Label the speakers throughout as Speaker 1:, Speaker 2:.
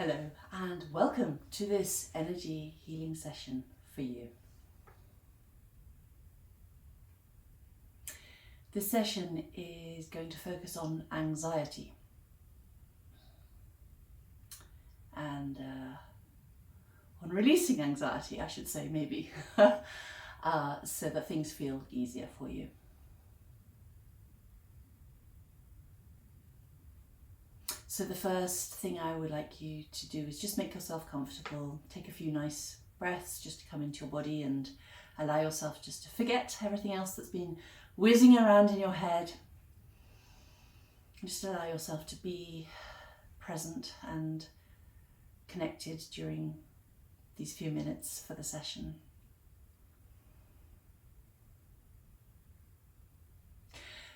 Speaker 1: Hello and welcome to this energy healing session for you. This session is going to focus on anxiety and on releasing anxiety, I should say, maybe, so that things feel easier for you. So the first thing I would like you to do is just make yourself comfortable. Take a few nice breaths just to come into your body and allow yourself just to forget everything else that's been whizzing around in your head. Just allow yourself to be present and connected during these few minutes for the session.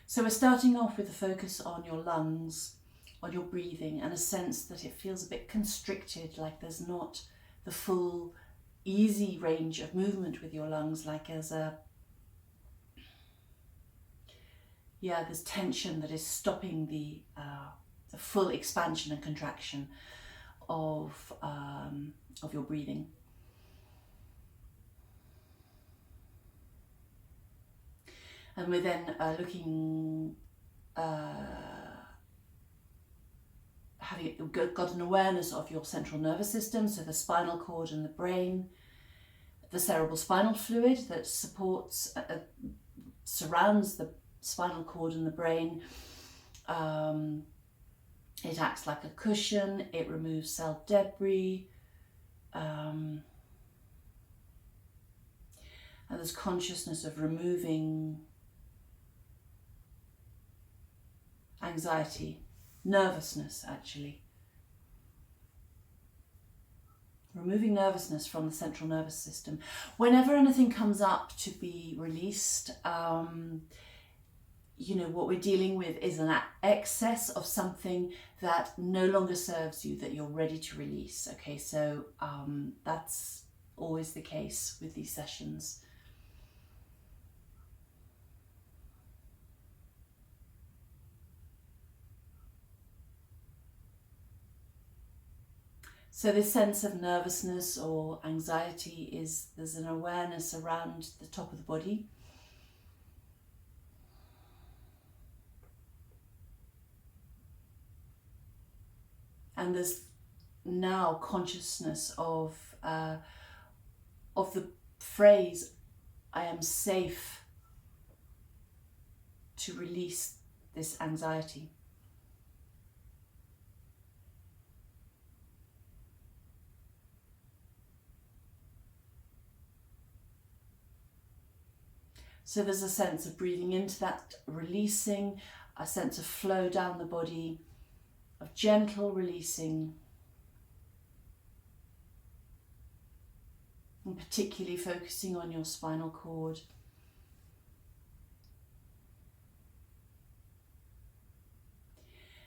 Speaker 1: So we're starting off with a focus on your lungs, on your breathing, and a sense that it feels a bit constricted, like there's not the full easy range of movement with your lungs, like there's tension that is stopping the full expansion and contraction of your breathing. And we're then having got an awareness of your central nervous system, so the spinal cord and the brain, the cerebral spinal fluid that surrounds the spinal cord and the brain. It acts like a cushion, it removes cell debris, and there's consciousness of removing anxiety, nervousness actually. Removing nervousness from the central nervous system. Whenever anything comes up to be released, what we're dealing with is an excess of something that no longer serves you, that you're ready to release. Okay, so that's always the case with these sessions. So this sense of nervousness or anxiety there's an awareness around the top of the body. And there's now consciousness of the phrase, I am safe to release this anxiety. So there's a sense of breathing into that, releasing, a sense of flow down the body, of gentle releasing, and particularly focusing on your spinal cord.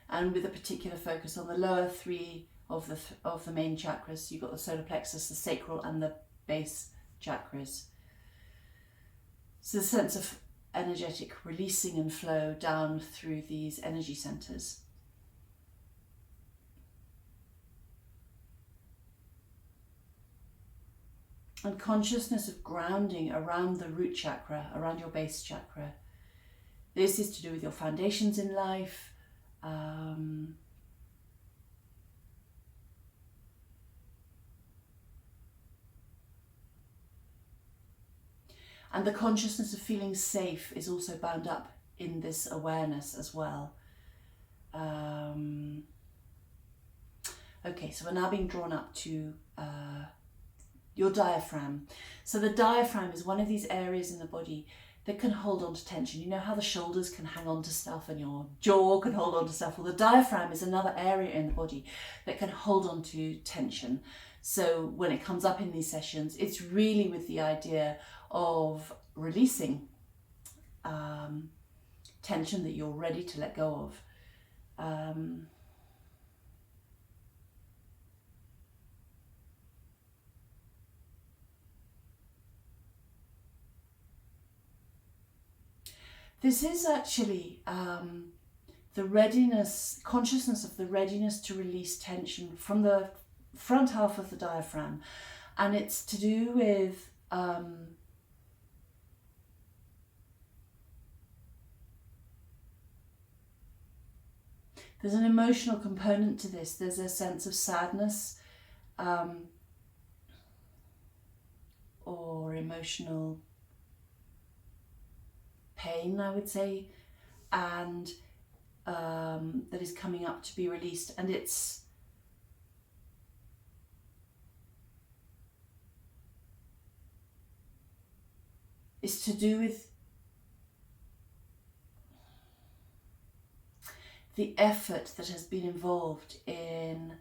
Speaker 1: And with a particular focus on the lower three of the main chakras. You've got the solar plexus, the sacral, and the base chakras. So the sense of energetic releasing and flow down through these energy centers. And consciousness of grounding around the root chakra, around your base chakra. This is to do with your foundations in life. And the consciousness of feeling safe is also bound up in this awareness as well. Okay, so we're now being drawn up to your diaphragm. So the diaphragm is one of these areas in the body that can hold on to tension. You know how the shoulders can hang on to stuff and your jaw can hold on to stuff? Well, the diaphragm is another area in the body that can hold on to tension. So when it comes up in these sessions, it's really with the idea of releasing tension that you're ready to let go of. This is actually the readiness, consciousness of the readiness to release tension from the front half of the diaphragm, and it's to do with there's an emotional component to this. There's a sense of sadness or emotional pain, I would say, and that is coming up to be released, and it's to do with the effort that has been involved in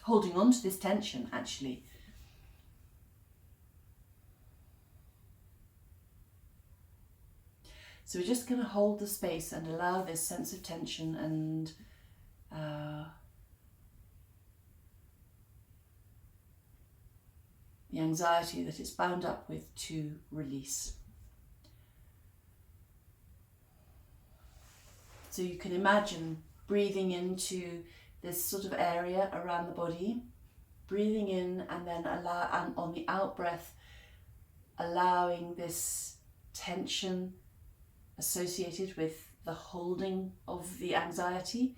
Speaker 1: holding on to this tension, actually. So we're just going to hold the space and allow this sense of tension and the anxiety that it's bound up with to release. So you can imagine breathing into this sort of area around the body, breathing in, and then and on the out breath, allowing this tension associated with the holding of the anxiety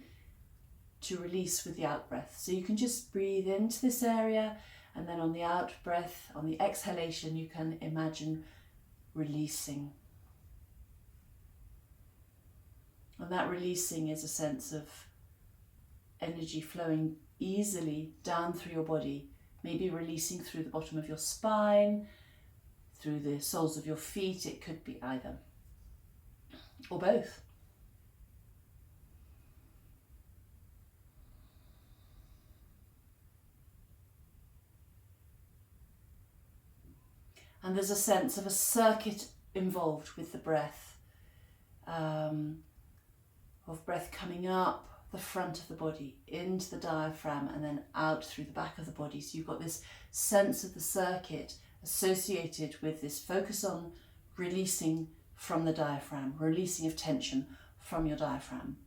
Speaker 1: to release with the out breath. So you can just breathe into this area, and then on the out breath, on the exhalation, you can imagine releasing. And that releasing is a sense of energy flowing easily down through your body, maybe releasing through the bottom of your spine, through the soles of your feet. It could be either, or both. And there's a sense of a circuit involved with the breath, of breath coming up the front of the body, into the diaphragm, and then out through the back of the body. So you've got this sense of the circuit associated with this focus on releasing from the diaphragm, releasing of tension from your diaphragm.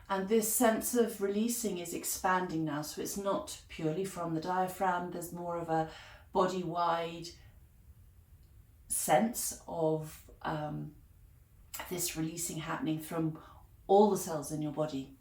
Speaker 1: And this sense of releasing is expanding now, so it's not purely from the diaphragm. There's more of a body-wide sense of this releasing happening from all the cells in your body.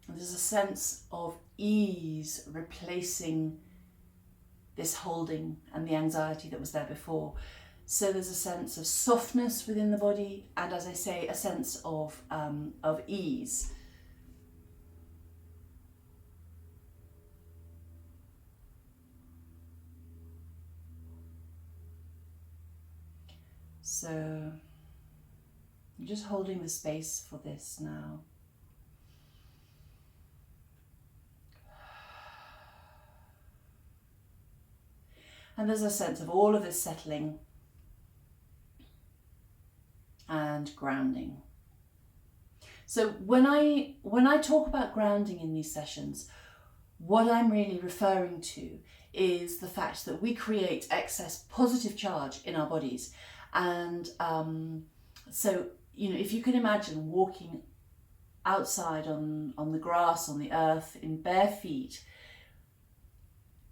Speaker 1: There's a sense of ease replacing this holding and the anxiety that was there before. So there's a sense of softness within the body, and as I say, a sense of ease. So I'm just holding the space for this now. And there's a sense of all of this settling and grounding. So when I talk about grounding in these sessions, what I'm really referring to is the fact that we create excess positive charge in our bodies. And so, you know, if you can imagine walking outside on the grass, on the earth, in bare feet,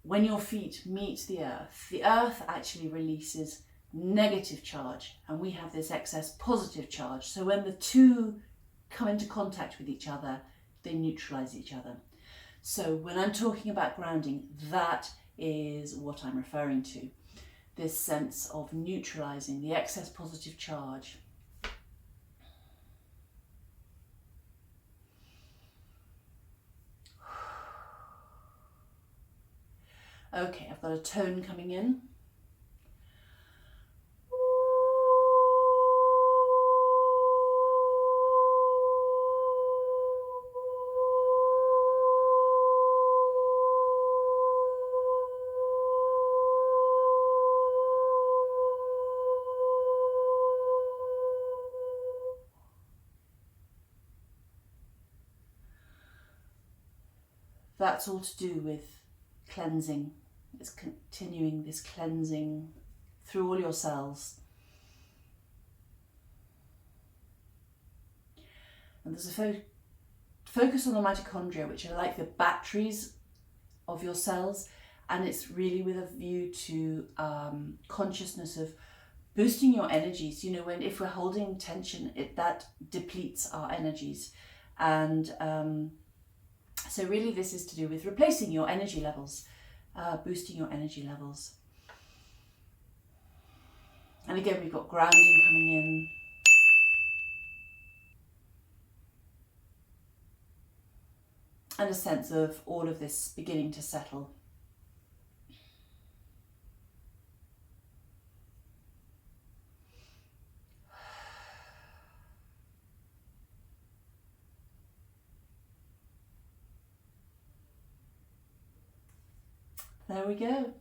Speaker 1: when your feet meet the earth actually releases negative charge, and we have this excess positive charge. So when the two come into contact with each other, they neutralize each other. So when I'm talking about grounding, that is what I'm referring to. This sense of neutralizing the excess positive charge. Okay, I've got a tone coming in. that's all to do with cleansing. It's continuing this cleansing through all your cells. And there's a focus on the mitochondria, which are like the batteries of your cells, and it's really with a view to consciousness of boosting your energies. You know, if we're holding tension, that depletes our energies, and so really this is to do with replacing your energy levels, boosting your energy levels. And again, we've got grounding coming in. And a sense of all of this beginning to settle. There we go.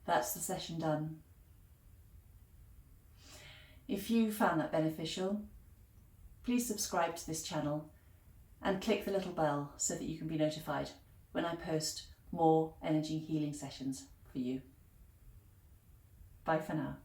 Speaker 1: That's the session done. If you found that beneficial, please subscribe to this channel and click the little bell so that you can be notified when I post more energy healing sessions for you. Bye for now.